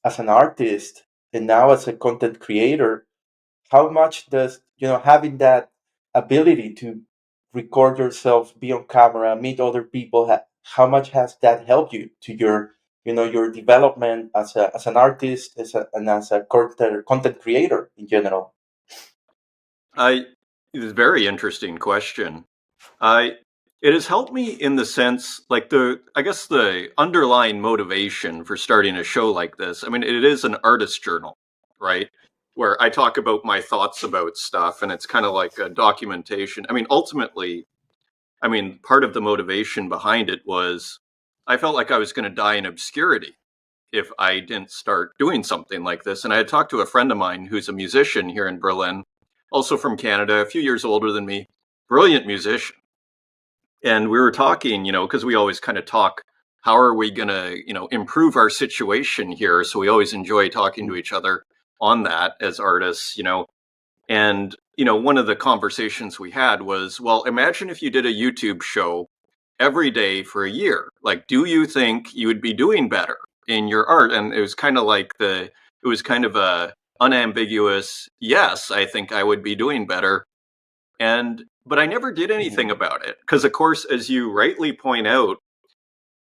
as an artist and now as a content creator, how much does, having that ability to record yourself, be on camera, meet other people, how much has that helped you to your, your development as an artist, and as a content creator in general? It's a very interesting question. It has helped me in the sense, like I guess the underlying motivation for starting a show like this. I mean, it is an artist journal, right? Where I talk about my thoughts about stuff, and it's kind of like a documentation. I mean, ultimately, part of the motivation behind it was I felt like I was going to die in obscurity if I didn't start doing something like this. And I had talked to a friend of mine who's a musician here in Berlin, also from Canada, a few years older than me, brilliant musician. And we were talking, because we always kind of talk, how are we going to, improve our situation here? So we always enjoy talking to each other on that as artists, And, one of the conversations we had was, well, imagine if you did a YouTube show every day for a year. Like, do you think you would be doing better in your art? And it was kind of like it was kind of a unambiguous, yes, I think I would be doing better. But I never did anything about it. Because, of course, as you rightly point out,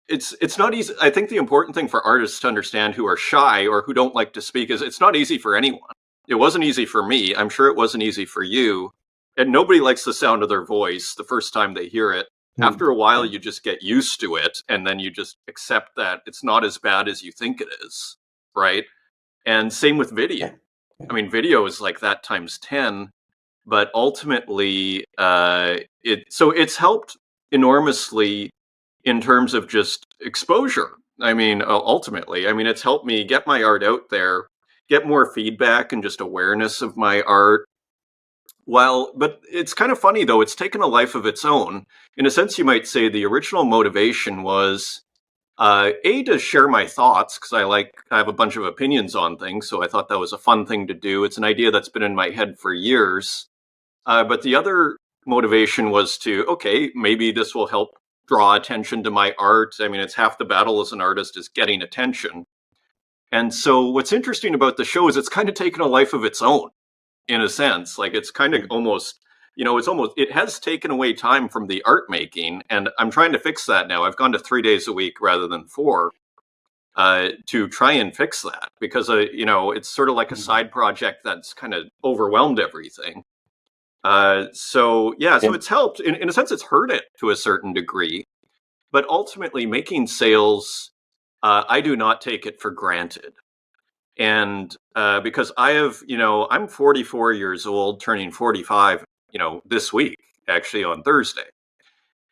it's not easy. I think the important thing for artists to understand who are shy or who don't like to speak is it's not easy for anyone. It wasn't easy for me. I'm sure it wasn't easy for you. And nobody likes the sound of their voice the first time they hear it. After a while, you just get used to it, and then you just accept that it's not as bad as you think it is, right? And same with video. I mean, video is like that times 10, but ultimately, it's helped enormously in terms of just exposure. I mean, ultimately, it's helped me get my art out there, get more feedback and just awareness of my art. Well, but it's kind of funny, though. It's taken a life of its own. In a sense, you might say the original motivation was, to share my thoughts, because I have a bunch of opinions on things, so I thought that was a fun thing to do. It's an idea that's been in my head for years. But the other motivation was okay, maybe this will help draw attention to my art. I mean, it's half the battle as an artist is getting attention. And so what's interesting about the show is it's kind of taken a life of its own. In a sense, like it's kind of almost, it has taken away time from the art making, and I'm trying to fix that now. I've gone to 3 days a week rather than 4 to try and fix that, because, it's sort of like a side project that's kind of overwhelmed everything. So it's helped. In a sense, it's hurt it to a certain degree, but ultimately making sales, I do not take it for granted. And because I'm 44 years old, turning 45, this week, actually on Thursday.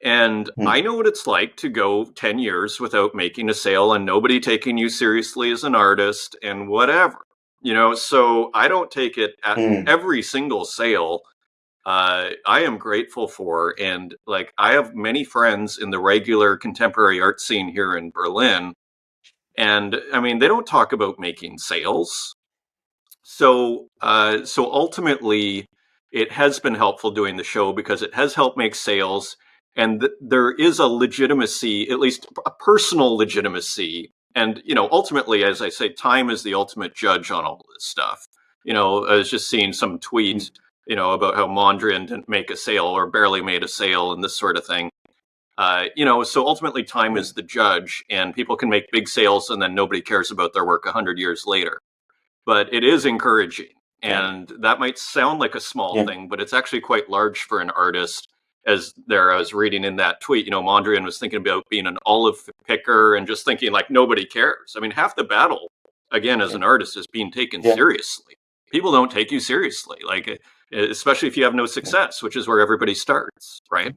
And I know what it's like to go 10 years without making a sale and nobody taking you seriously as an artist and whatever, so I don't take it at every single sale. I am grateful for, and like, I have many friends in the regular contemporary art scene here in Berlin. And they don't talk about making sales. So ultimately, it has been helpful doing the show because it has helped make sales. And there is a legitimacy, at least a personal legitimacy. And, ultimately, as I say, time is the ultimate judge on all this stuff. I was just seeing some tweet, about how Mondrian didn't make a sale or barely made a sale and this sort of thing. So ultimately time is the judge, and people can make big sales and then nobody cares about their work 100 years later. But it is encouraging. And that might sound like a small thing, but it's actually quite large for an artist. I was reading in that tweet, Mondrian was thinking about being an olive picker and just thinking like, nobody cares. Half the battle, again, as an artist is being taken seriously. People don't take you seriously, like, especially if you have no success, which is where everybody starts, right?